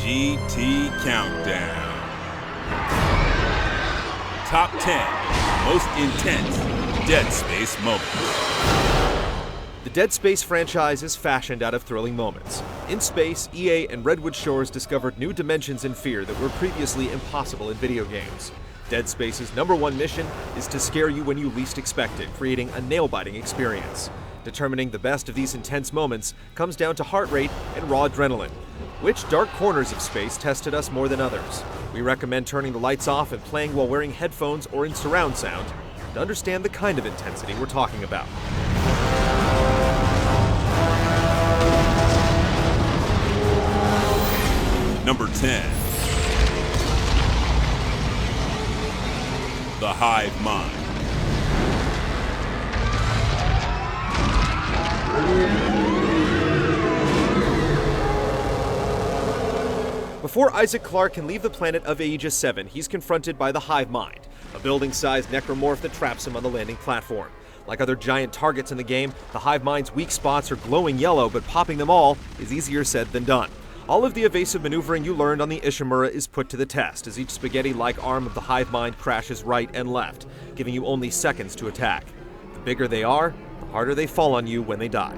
GT Countdown. Top 10 most intense Dead Space moments. The Dead Space franchise is fashioned out of thrilling moments. In space, EA and Redwood Shores discovered new dimensions in fear that were previously impossible in video games. Dead Space's #1 mission is to scare you when you least expect it, creating a nail-biting experience. Determining the best of these intense moments comes down to heart rate and raw adrenaline. Which dark corners of space tested us more than others? We recommend turning the lights off and playing while wearing headphones or in surround sound to understand the kind of intensity we're talking about. Number 10. The Hive Mind. Before Isaac Clarke can leave the planet of Aegis 7, he's confronted by the Hive Mind, a building-sized necromorph that traps him on the landing platform. Like other giant targets in the game, the Hive Mind's weak spots are glowing yellow, but popping them all is easier said than done. All of the evasive maneuvering you learned on the ISHIMURA is put to the test, as each spaghetti-like arm of the Hive Mind crashes right and left, giving you only seconds to attack. The bigger they are, the harder they fall on you when they die.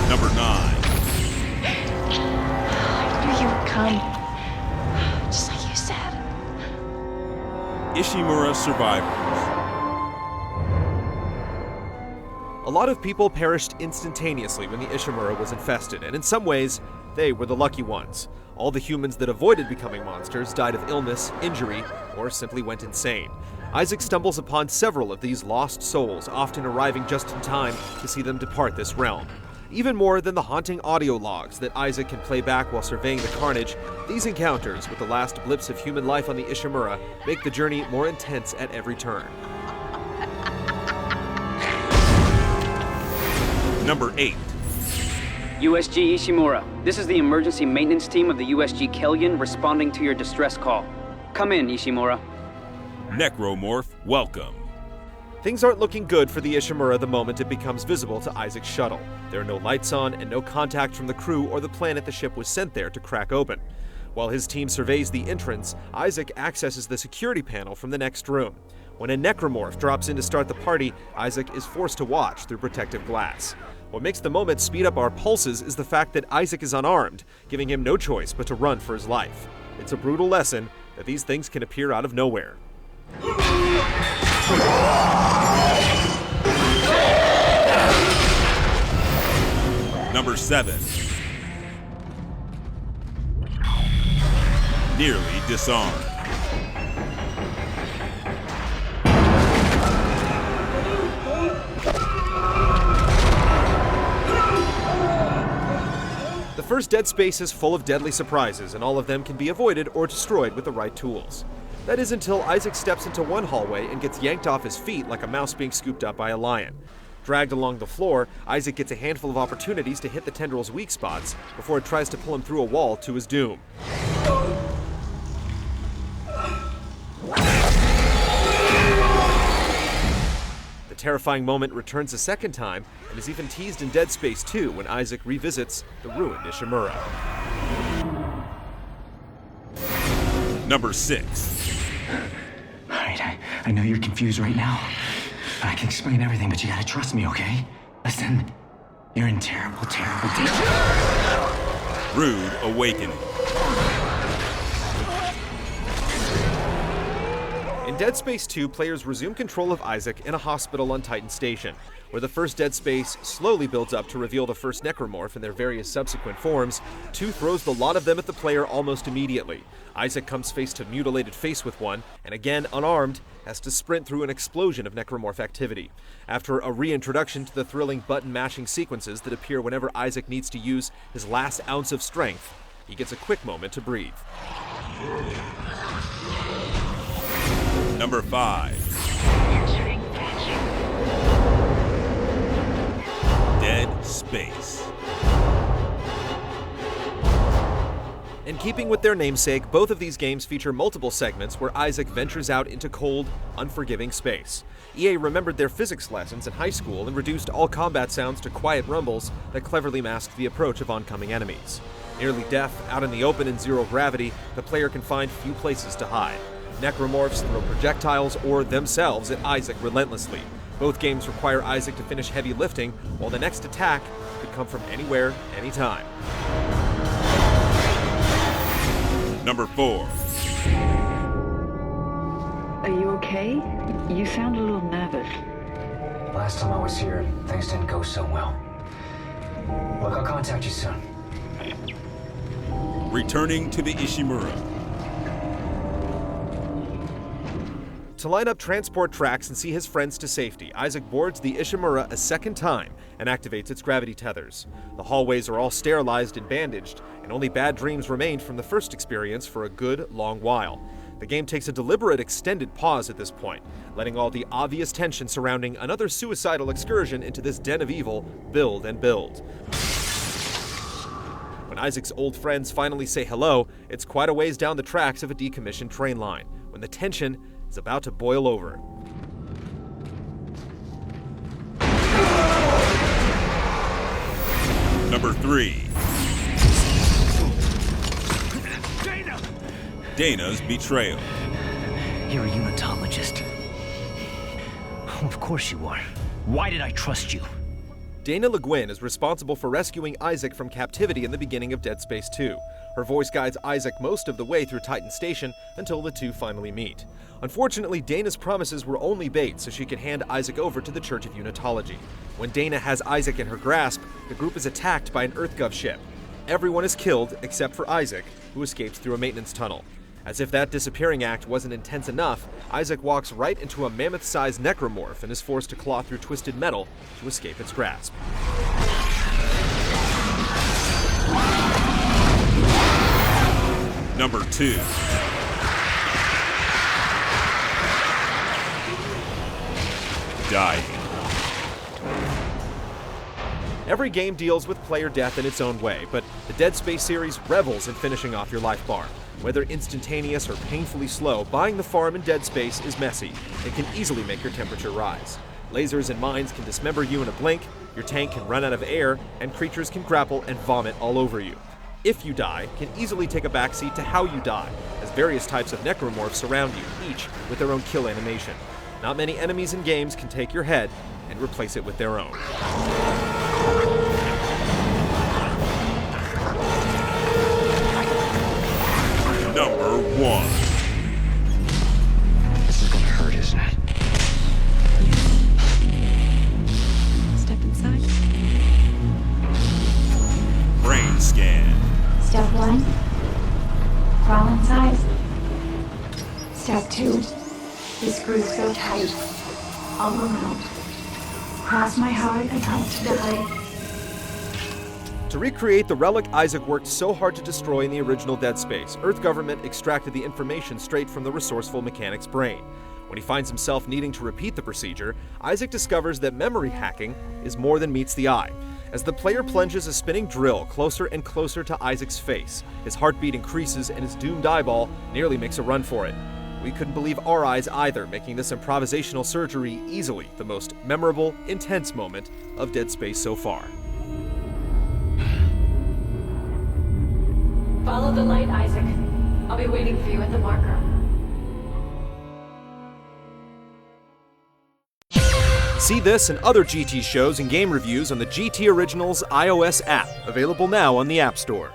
Number 9. I knew you would come. Just like you said. ISHIMURA survivors. A lot of people perished instantaneously when the ISHIMURA was infested, and in some ways, they were the lucky ones. All the humans that avoided becoming monsters died of illness, injury, or simply went insane. Isaac stumbles upon several of these lost souls, often arriving just in time to see them depart this realm. Even more than the haunting audio logs that Isaac can play back while surveying the carnage, these encounters with the last blips of human life on the ISHIMURA make the journey more intense at every turn. Number 8. USG Ishimura, this is the emergency maintenance team of the USG Kellion responding to your distress call. Come in, Ishimura. NECROMORPH, welcome. Things aren't looking good for the ISHIMURA the moment it becomes visible to Isaac's shuttle. There are no lights on and no contact from the crew or the planet the ship was sent there to crack open. While his team surveys the entrance, Isaac accesses the security panel from the next room. When a necromorph drops in to start the party, Isaac is forced to watch through protective glass. What makes the moment speed up our pulses is the fact that Isaac is unarmed, giving him no choice but to run for his life. It's a brutal lesson that these things can appear out of nowhere. Number 7. Nearly disarmed. The first Dead Space is full of deadly surprises, and all of them can be avoided or destroyed with the right tools. That is until Isaac steps into one hallway and gets yanked off his feet like a mouse being scooped up by a lion. Dragged along the floor, Isaac gets a handful of opportunities to hit the tendril's weak spots before it tries to pull him through a wall to his doom. The terrifying moment returns a second time and is even teased in Dead Space 2 when Isaac revisits the ruined ISHIMURA. Number 6. Alright, I know you're confused right now. I can explain everything, but you gotta trust me, okay? Listen, you're in terrible, terrible danger. Rude awakening. In Dead Space 2, players resume control of Isaac in a hospital on Titan Station, where the first Dead Space slowly builds up to reveal the first necromorph in their various subsequent forms. 2 throws the lot of them at the player almost immediately. Isaac comes face to mutilated face with one, and again, unarmed, has to sprint through an explosion of necromorph activity. After a reintroduction to the thrilling button-mashing sequences that appear whenever Isaac needs to use his last ounce of strength, he gets a quick moment to breathe. Number 5. Dead Space. In keeping with their namesake, both of these games feature multiple segments where Isaac ventures out into cold, unforgiving space. EA remembered their physics lessons in high school and reduced all combat sounds to quiet rumbles that cleverly masked the approach of oncoming enemies. Nearly deaf, out in the open in zero gravity, the player can find few places to hide. Necromorphs throw projectiles or themselves at Isaac relentlessly. Both games require Isaac to finish heavy lifting, while the next attack could come from anywhere, anytime. Number 4. Are you okay? You sound a little nervous. Last time I was here, things didn't go so well. Look, I'll contact you soon. Returning to the ISHIMURA. To line up transport tracks and see his friends to safety, Isaac boards the ISHIMURA a second time and activates its gravity tethers. The hallways are all sterilized and bandaged, and only bad dreams remained from the first experience for a good long while. The game takes a deliberate extended pause at this point, letting all the obvious tension surrounding another suicidal excursion into this den of evil build and build. When Isaac's old friends finally say hello, it's quite a ways down the tracks of a decommissioned train line, when the tension is about to boil over. Number 3. DAINA'S Betrayal. You're a unitologist. Of course you are. Why did I trust you? Dana Le Guin is responsible for rescuing Isaac from captivity in the beginning of Dead Space 2. Her voice guides Isaac most of the way through Titan Station until the two finally meet. Unfortunately, Dana's promises were only bait so she could hand Isaac over to the Church of Unitology. When Dana has Isaac in her grasp, the group is attacked by an EarthGov ship. Everyone is killed except for Isaac, who escapes through a maintenance tunnel. As if that disappearing act wasn't intense enough, Isaac walks right into a mammoth-sized necromorph and is forced to claw through twisted metal to escape its grasp. Number 2. Dying. Every game deals with player death in its own way, but the Dead Space series revels in finishing off your life bar. Whether instantaneous or painfully slow, buying the farm in Dead Space is messy and can easily make your temperature rise. Lasers and mines can dismember you in a blink, your tank can run out of air, and creatures can grapple and vomit all over you. If you die, can easily take a backseat to how you die, as various types of necromorphs surround you, each with their own kill animation. Not many enemies in games can take your head and replace it with their own. Number 1. This is gonna hurt, isn't it? Step inside. BRAINSCAN. Step 1. Crawl inside. Step 2. The screws go tight. All around. Cross my heart and hope to die. To recreate the relic Isaac worked so hard to destroy in the original Dead Space, Earth government extracted the information straight from the resourceful mechanic's brain. When he finds himself needing to repeat the procedure, Isaac discovers that memory hacking is more than meets the eye. As the player plunges a spinning drill closer and closer to Isaac's face, his heartbeat increases and his doomed eyeball nearly makes a run for it. We couldn't believe our eyes either, making this improvisational surgery easily the most memorable, intense moment of Dead Space so far. Follow the light, Isaac. I'll be waiting for you at the marker. See this and other GT shows and game reviews on the GT Originals iOS app, available now on the App Store.